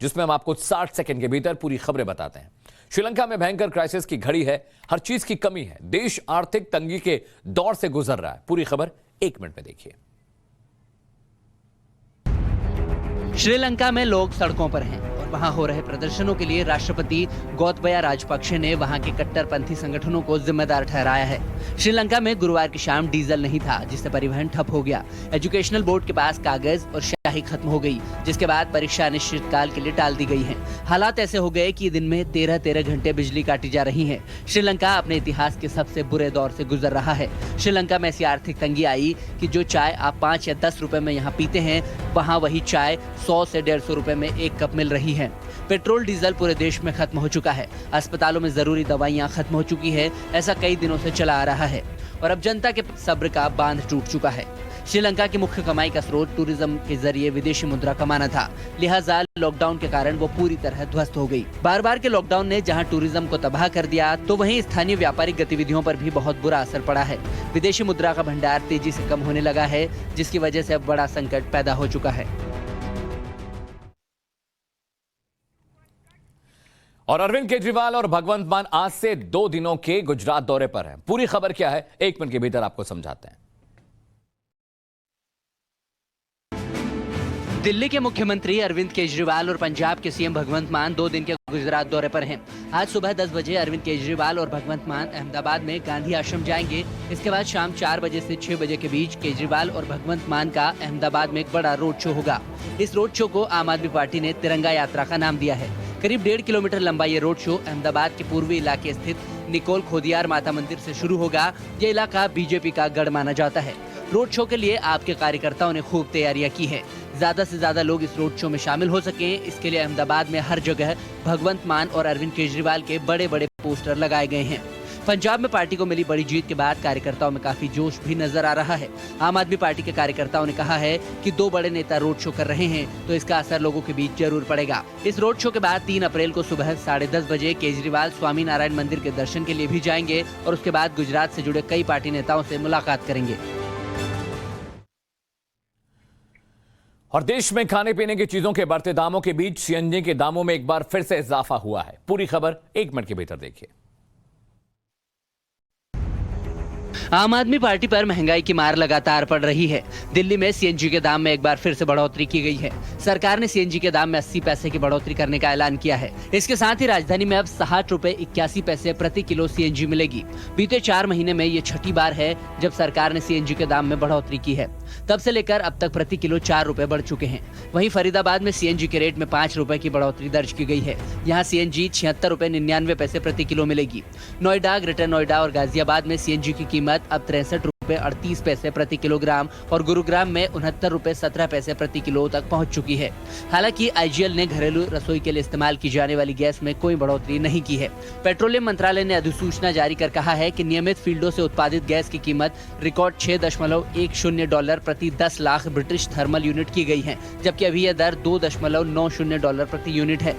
जिसमें हम आपको 60 सेकंड के भीतर पूरी खबरें बताते हैं। श्रीलंका में भयंकर क्राइसिस की घड़ी है, हर चीज की कमी है, देश आर्थिक तंगी के दौर से गुजर रहा है। पूरी खबर 1 मिनट में देखिए। श्रीलंका में लोग सड़कों पर हैं और वहां हो रहे प्रदर्शनों के लिए राष्ट्रपति गोतबाया राजपक्षे ने वहां के कट्टरपंथी संगठनों को जिम्मेदार ठहराया है। श्रीलंका में गुरुवार की शाम डीजल नहीं था, जिससे परिवहन ठप हो गया। एजुकेशनल बोर्ड के पास कागज और स्याही खत्म हो गई, जिसके बाद परीक्षा अनिश्चितकाल के लिए टाल दी गई है। हालात ऐसे हो गए कि दिन में 13-13 घंटे बिजली काटी जा रही है। श्रीलंका अपने इतिहास के सबसे बुरे दौर से गुजर रहा है। श्रीलंका में ऐसी आर्थिक तंगी आई कि जो चाय आप 5 या 10 रुपए में यहाँ पीते हैं, वहाँ वही चाय 100 से 150 रुपए में एक कप मिल रही है। पेट्रोल डीजल पूरे देश में खत्म हो चुका है। अस्पतालों में जरूरी दवाइयाँ खत्म हो चुकी है। ऐसा कई दिनों से चला आ रहा है और अब जनता के सब्र का बांध टूट चुका है। श्रीलंका की मुख्य कमाई का स्रोत टूरिज्म के जरिए विदेशी मुद्रा कमाना था, लिहाजा लॉकडाउन के कारण वो पूरी तरह ध्वस्त हो गई। बार बार के लॉकडाउन ने जहां टूरिज्म को तबाह कर दिया, तो वहीं स्थानीय व्यापारिक गतिविधियों पर भी बहुत बुरा असर पड़ा है। विदेशी मुद्रा का भंडार तेजी से कम होने लगा है, जिसकी वजह से अब बड़ा संकट पैदा हो चुका है। और अरविंद केजरीवाल और भगवंत मान आज से 2 दिनों के गुजरात दौरे पर हैं। पूरी खबर क्या है 1 मिनट के भीतर आपको समझाते हैं। दिल्ली के मुख्यमंत्री अरविंद केजरीवाल और पंजाब के सीएम भगवंत मान 2 दिन के गुजरात दौरे पर हैं। आज सुबह 10 बजे अरविंद केजरीवाल और भगवंत मान अहमदाबाद में गांधी आश्रम जाएंगे। इसके बाद शाम 4 बजे से 6 बजे के बीच केजरीवाल और भगवंत मान का अहमदाबाद में एक बड़ा रोड शो होगा। इस रोड शो को आम आदमी पार्टी ने तिरंगा यात्रा का नाम दिया है। करीब 1.5 किलोमीटर लंबा ये रोड शो अहमदाबाद के पूर्वी इलाके स्थित निकोल खोदियार माता मंदिर से शुरू होगा। ये इलाका बीजेपी का गढ़ माना जाता है। रोड शो के लिए आपके कार्यकर्ताओं ने खूब तैयारियां की है। ज्यादा से ज्यादा लोग इस रोड शो में शामिल हो सके, इसके लिए अहमदाबाद में हर जगह भगवंत मान और अरविंद केजरीवाल के बड़े बड़े पोस्टर लगाए गए हैं। पंजाब में पार्टी को मिली बड़ी जीत के बाद कार्यकर्ताओं में काफी जोश भी नजर आ रहा है। आम आदमी पार्टी के कार्यकर्ताओं ने कहा है कि 2 बड़े नेता रोड शो कर रहे हैं, तो इसका असर लोगों के बीच जरूर पड़ेगा। इस रोड शो के बाद 3 अप्रैल को सुबह 10:30 बजे केजरीवाल स्वामी नारायण मंदिर के दर्शन के लिए भी जाएंगे और उसके बाद गुजरात से जुड़े कई पार्टी नेताओं से मुलाकात करेंगे। और देश में खाने पीने की चीजों के बढ़ते दामों के बीच सीएनजी के दामों में एक बार फिर से इजाफा हुआ है। पूरी खबर 1 मिनट के भीतर देखिए। आम आदमी पार्टी पर महंगाई की मार लगातार पड़ रही है। दिल्ली में सीएनजी के दाम में एक बार फिर से बढ़ोतरी की गई है। सरकार ने सीएनजी के दाम में 80 पैसे की बढ़ोतरी करने का ऐलान किया है। इसके साथ ही राजधानी में अब 60 रुपए 81 पैसे प्रति किलो सीएनजी मिलेगी। बीते 4 महीने में ये छठी बार है जब सरकार ने सीएनजी के दाम में बढ़ोतरी की है। तब से लेकर अब तक प्रति किलो 4 रुपए बढ़ चुके हैं। वहीं फरीदाबाद में सीएनजी के रेट में 5 रुपए की बढ़ोतरी दर्ज की गई है। यहाँ सीएनजी 76 रुपए 99 पैसे प्रति किलो मिलेगी। नोएडा, ग्रेटर नोएडा और गाजियाबाद में सीएनजी की कीमत अब 63 रुपए 38 पैसे प्रति किलोग्राम और गुरुग्राम में 69 रुपए 17 पैसे प्रति किलो तक पहुंच चुकी है। हालांकि आईजीएल ने घरेलू रसोई के लिए इस्तेमाल की जाने वाली गैस में कोई बढ़ोतरी नहीं की है। पेट्रोलियम मंत्रालय ने अधिसूचना जारी कर कहा है कि नियमित फील्डों से उत्पादित गैस की कीमत रिकॉर्ड $6.10 प्रति 10 लाख ब्रिटिश थर्मल यूनिट की गई है, जबकि अभी यह दर $2.90 प्रति यूनिट है।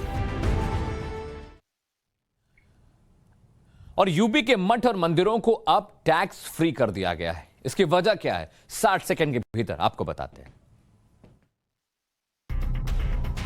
और यूपी के मठ और मंदिरों को अब टैक्स फ्री कर दिया गया है। इसकी वजह क्या है 60 सेकंड के भीतर आपको बताते हैं।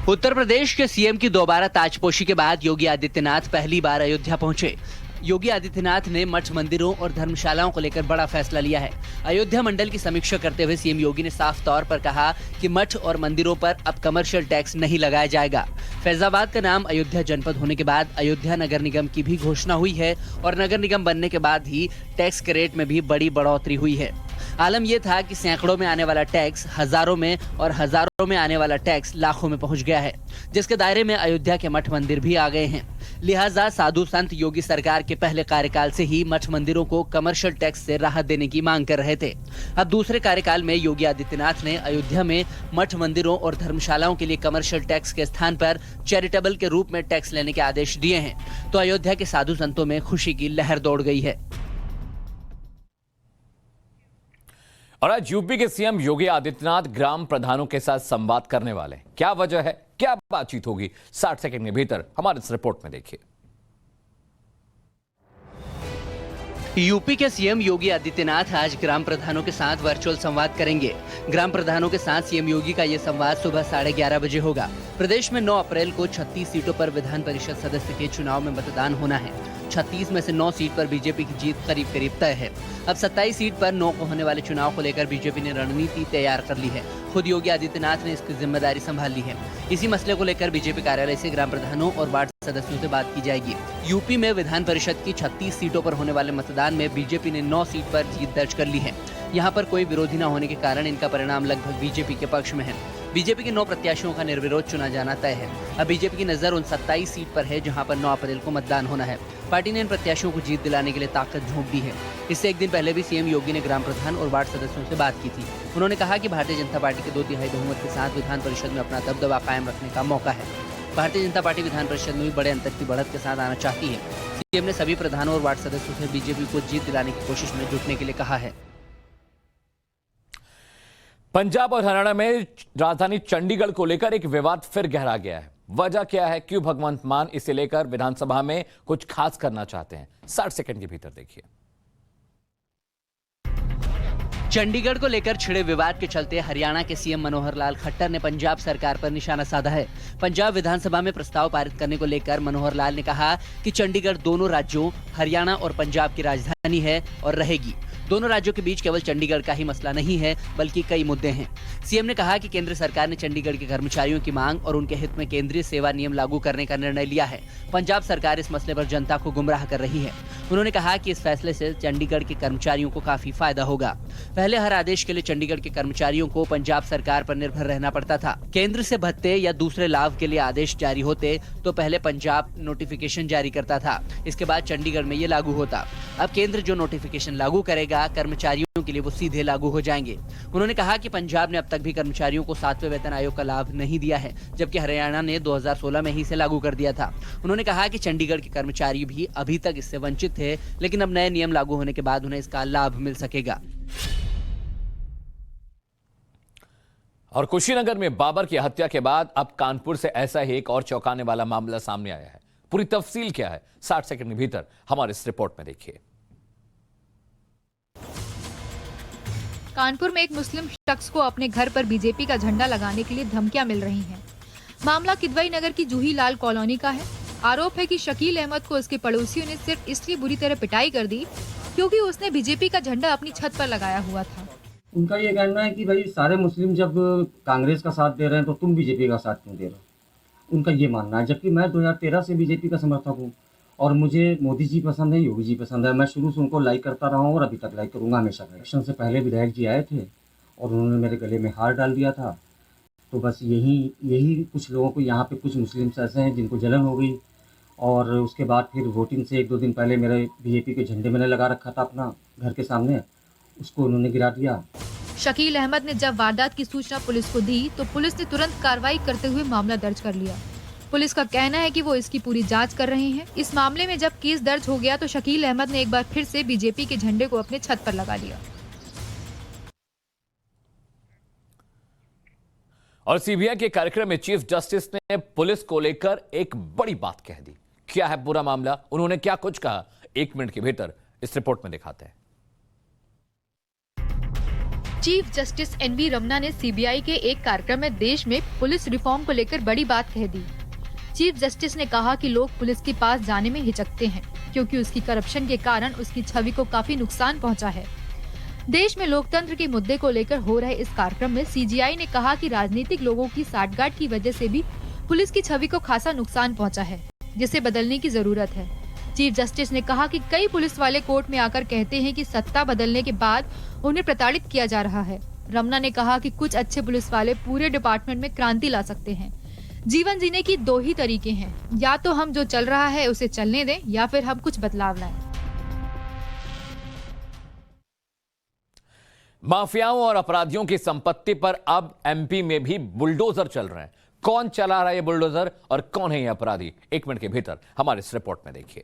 उत्तर प्रदेश के सीएम की दोबारा ताजपोशी के बाद योगी आदित्यनाथ पहली बार अयोध्या पहुंचे। योगी आदित्यनाथ ने मठ मंदिरों और धर्मशालाओं को लेकर बड़ा फैसला लिया है। अयोध्या मंडल की समीक्षा करते हुए सीएम योगी ने साफ तौर पर कहा कि मठ और मंदिरों पर अब कमर्शियल टैक्स नहीं लगाया जाएगा। फैजाबाद का नाम अयोध्या जनपद होने के बाद अयोध्या नगर निगम की भी घोषणा हुई है और नगर निगम बनने के बाद ही टैक्स के रेट में भी बड़ी बढ़ोतरी हुई है। आलम यह था कि सैकड़ों में आने वाला टैक्स हजारों में और हजारों में आने वाला टैक्स लाखों में पहुंच गया है, जिसके दायरे में अयोध्या के मठ मंदिर भी आ गए हैं। लिहाजा साधु संत योगी सरकार के पहले कार्यकाल से ही मठ मंदिरों को कमर्शियल टैक्स से राहत देने की मांग कर रहे थे। अब दूसरे कार्यकाल में योगी आदित्यनाथ ने अयोध्या में मठ मंदिरों और धर्मशालाओं के लिए कमर्शियल टैक्स के स्थान पर चैरिटेबल के रूप में टैक्स लेने के आदेश दिए हैं, तो अयोध्या के साधु संतों में खुशी की लहर दौड़ गई है। और आज यूपी के सीएम योगी आदित्यनाथ ग्राम प्रधानों के साथ संवाद करने वाले हैं। क्या वजह है, क्या बातचीत होगी 60 सेकंड के भीतर हमारे इस रिपोर्ट में देखिए। यूपी के सीएम योगी आदित्यनाथ आज ग्राम प्रधानों के साथ वर्चुअल संवाद करेंगे। ग्राम प्रधानों के साथ सीएम योगी का ये संवाद सुबह 11:30 बजे होगा। प्रदेश में 9 अप्रैल को 36 सीटों पर विधान परिषद सदस्य के चुनाव में मतदान होना है। 36 में से 9 सीट पर बीजेपी की जीत करीब तय है। अब 27 सीट पर 9 को होने वाले चुनाव को लेकर बीजेपी ने रणनीति तैयार कर ली है। खुद योगी आदित्यनाथ ने इसकी जिम्मेदारी संभाल ली है। इसी मसले को लेकर बीजेपी कार्यालय से ग्राम प्रधानों और वार्ड सदस्यों से बात की जाएगी। यूपी में विधान परिषद की 36 सीटों पर होने वाले मतदान में बीजेपी ने 9 सीट पर जीत दर्ज कर ली है। यहाँ पर कोई विरोधी न होने के कारण इनका परिणाम लगभग बीजेपी के पक्ष में है। बीजेपी के 9 प्रत्याशियों का निर्विरोध चुना जाना तय है। अब बीजेपी की नजर उन 27 सीट पर है जहां पर 9 अप्रैल को मतदान होना है। पार्टी ने इन प्रत्याशियों को जीत दिलाने के लिए ताकत झोंक दी है। इससे एक दिन पहले भी सीएम योगी ने ग्राम प्रधान और वार्ड सदस्यों से बात की थी। उन्होंने कहा कि भारतीय जनता पार्टी के 2/3 बहुमत के साथ विधान परिषद में अपना दबदबा कायम रखने का मौका है। भारतीय जनता पार्टी विधान परिषद में भी बड़े अंतर की बढ़त के साथ आना चाहती है। सीएम ने सभी प्रधानों और वार्ड सदस्यों से बीजेपी को जीत दिलाने की कोशिश में जुटने के लिए कहा है। पंजाब और हरियाणा में राजधानी चंडीगढ़ को लेकर एक विवाद फिर गहरा गया है। वजह क्या है, क्यों भगवंत मान इसे लेकर विधानसभा में कुछ खास करना चाहते हैं? 60 सेकंड के भीतर देखिए। चंडीगढ़ को लेकर छिड़े विवाद के चलते हरियाणा के सीएम मनोहर लाल खट्टर ने पंजाब सरकार पर निशाना साधा है। पंजाब विधानसभा में प्रस्ताव पारित करने को लेकर मनोहर लाल ने कहा कि चंडीगढ़ दोनों राज्यों हरियाणा और पंजाब की राजधानी है और रहेगी। दोनों राज्यों के बीच केवल चंडीगढ़ का ही मसला नहीं है, बल्कि कई मुद्दे हैं। सीएम ने कहा कि केंद्र सरकार ने चंडीगढ़ के कर्मचारियों की मांग और उनके हित में केंद्रीय सेवा नियम लागू करने का निर्णय लिया है। पंजाब सरकार इस मसले पर जनता को गुमराह कर रही है। उन्होंने कहा कि इस फैसले से चंडीगढ़ के कर्मचारियों को काफी फायदा होगा। पहले हर आदेश के लिए चंडीगढ़ के कर्मचारियों को पंजाब सरकार पर निर्भर रहना पड़ता था। केंद्र से भत्ते या दूसरे लाभ के लिए आदेश जारी होते तो पहले पंजाब नोटिफिकेशन जारी करता था, इसके बाद चंडीगढ़ में ये लागू होता। अब केंद्र जो नोटिफिकेशन लागू करेगा कर्मचारियों के लिए वो सीधे लागू हो जाएंगे। उन्होंने कहा कि पंजाब ने अब तक भी कर्मचारियों को 7वें वेतन आयोग का लाभ नहीं दिया है, जबकि हरियाणा ने 2016 में ही इसे लागू कर दिया था। उन्होंने कहा कि चंडीगढ़ के कर्मचारी भी अभी तक इससे वंचित थे, लेकिन अब नए नियम लागू होने के बाद उन्हें इसका लाभ मिल सकेगा। और कुशीनगर में बाबर की हत्या के बाद अब कानपुर से ऐसा ही एक और चौंकाने वाला मामला सामने आया है। पूरी तफसील क्या है, 60 सेकंड के भीतर हमारे इस रिपोर्ट में देखिए। कानपुर में एक मुस्लिम शख्स को अपने घर पर बीजेपी का झंडा लगाने के लिए धमकियां मिल रही हैं। मामला किदवई नगर की जूही लाल कॉलोनी का है। आरोप है कि शकील अहमद को उसके पड़ोसियों ने सिर्फ इसलिए बुरी तरह पिटाई कर दी क्योंकि उसने बीजेपी का झंडा अपनी छत पर लगाया हुआ था। उनका ये कहना है कि भाई सारे मुस्लिम जब कांग्रेस का साथ दे रहे हैं तो तुम बीजेपी का साथ क्यों दे रहे हो, उनका ये मानना है। जबकि मैं 2013 से बीजेपी का समर्थक हूँ और मुझे मोदी जी पसंद है, योगी जी पसंद है। मैं शुरू से उनको लाइक करता रहा हूँ और अभी तक लाइक करूँगा हमेशा। इलेक्शन से पहले विधायक जी आए थे और उन्होंने मेरे गले में हार डाल दिया था। तो बस यही कुछ लोगों को, यहाँ पे कुछ मुस्लिम ऐसे हैं जिनको जलन हो गई और उसके बाद फिर वोटिंग से 1-2 दिन पहले मेरे बीजेपी के झंडे मैंने लगा रखा था अपना घर के सामने, उसको उन्होंने गिरा दिया। शकील अहमद ने जब वारदात की सूचना पुलिस को दी तो पुलिस ने तुरंत कार्रवाई करते हुए मामला दर्ज कर लिया। पुलिस का कहना है कि वो इसकी पूरी जांच कर रहे हैं। इस मामले में जब केस दर्ज हो गया तो शकील अहमद ने एक बार फिर से बीजेपी के झंडे को अपने छत पर लगा लिया। और सीबीआई के कार्यक्रम में चीफ जस्टिस ने पुलिस को लेकर एक बड़ी बात कह दी। क्या है पूरा मामला, उन्होंने क्या कुछ कहा, 1 मिनट के भीतर इस रिपोर्ट में दिखाते हैं। चीफ जस्टिस एनवी रमन्ना ने सीबीआई के एक कार्यक्रम में देश में पुलिस रिफॉर्म को लेकर बड़ी बात कह दी। चीफ जस्टिस ने कहा कि लोग पुलिस के पास जाने में हिचकते हैं क्योंकि उसकी करप्शन के कारण उसकी छवि को काफी नुकसान पहुंचा है। देश में लोकतंत्र के मुद्दे को लेकर हो रहे इस कार्यक्रम में सीजीआई ने कहा कि राजनीतिक लोगों की साठगांठ की वजह से भी पुलिस की छवि को खासा नुकसान पहुंचा है, जिसे बदलने की जरूरत है। चीफ जस्टिस ने कहा कि कई पुलिस वाले कोर्ट में आकर कहते हैं कि सत्ता बदलने के बाद उन्हें प्रताड़ित किया जा रहा है। रमन्ना ने कहा कि कुछ अच्छे पुलिस वाले पूरे डिपार्टमेंट में क्रांति ला सकते हैं। जीवन जीने की 2 ही तरीके हैं, या तो हम जो चल रहा है उसे चलने दें या फिर हम कुछ बदलाव लाएं। माफियाओं और अपराधियों की संपत्ति पर अब एमपी में भी बुलडोजर चल रहे हैं। कौन चला रहा है ये बुलडोजर और कौन है ये अपराधी, 1 मिनट के भीतर हमारे इस रिपोर्ट में देखिए।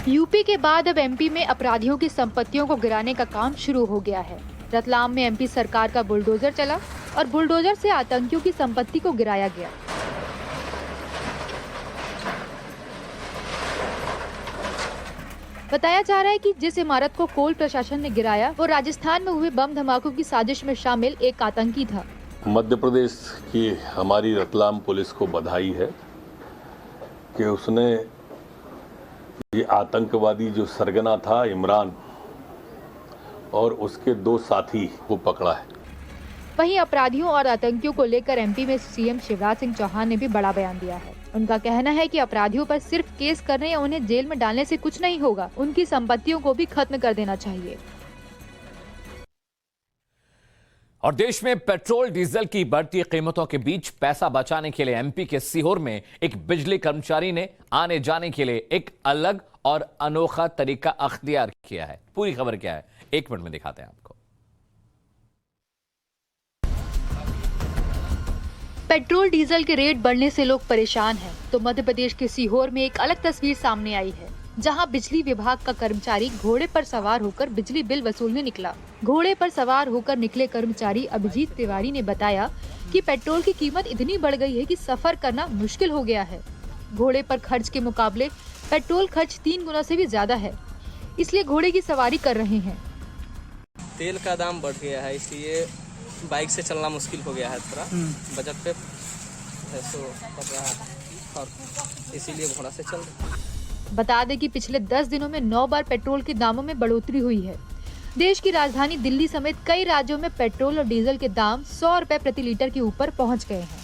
यूपी के बाद अब एमपी में अपराधियों की संपत्तियों को गिराने का काम शुरू हो गया है। रतलाम में एमपी सरकार का बुलडोजर चला और बुलडोजर से आतंकियों की संपत्ति को गिराया गया। बताया जा रहा है कि जिस इमारत को कोल प्रशासन ने गिराया वो राजस्थान में हुए बम धमाकों की साजिश में शामिल एक आतंकी था। मध्य प्रदेश की हमारी रतलाम पुलिस को बधाई है कि उसने ये आतंकवादी जो सरगना था इमरान और उसके 2 साथी को पकड़ा है। वहीं अपराधियों और आतंकियों को लेकर एमपी में सीएम शिवराज सिंह चौहान ने भी बड़ा बयान दिया है। उनका कहना है कि अपराधियों पर सिर्फ केस करने या उन्हें जेल में डालने से कुछ नहीं होगा, उनकी संपत्तियों को भी खत्म कर देना चाहिए। और देश में पेट्रोल डीजल की बढ़ती कीमतों के बीच पैसा बचाने के लिए एमपी के सीहोर में एक बिजली कर्मचारी ने आने जाने के लिए एक अलग और अनोखा तरीका अख्तियार किया है। पूरी खबर क्या है, 1 मिनट में दिखाते हैं आपको। पेट्रोल डीजल के रेट बढ़ने से लोग परेशान हैं, तो मध्य प्रदेश के सीहोर में एक अलग तस्वीर सामने आई है, जहां बिजली विभाग का कर्मचारी घोड़े पर सवार होकर बिजली बिल वसूलने निकला। घोड़े पर सवार होकर निकले कर्मचारी अभिजीत तिवारी ने बताया कि पेट्रोल की कीमत इतनी बढ़ गई है कि सफर करना मुश्किल हो गया है। घोड़े पर खर्च के मुकाबले पेट्रोल खर्च 3 गुना से भी ज्यादा है, इसलिए घोड़े की सवारी कर रहे हैं। तेल का दाम बढ़ गया है, इसलिए बाइक से चलना मुश्किल हो गया है। थोड़ा बजट पे ऐसो पड़ रहा है और इसीलिए घोड़ा से चल रहे हैं। बता दें कि पिछले 10 दिनों में 9 बार पेट्रोल के दामों में बढ़ोतरी हुई है। देश की राजधानी दिल्ली समेत कई राज्यों में पेट्रोल और डीजल के दाम 100 रुपए प्रति लीटर के ऊपर पहुंच गए हैं।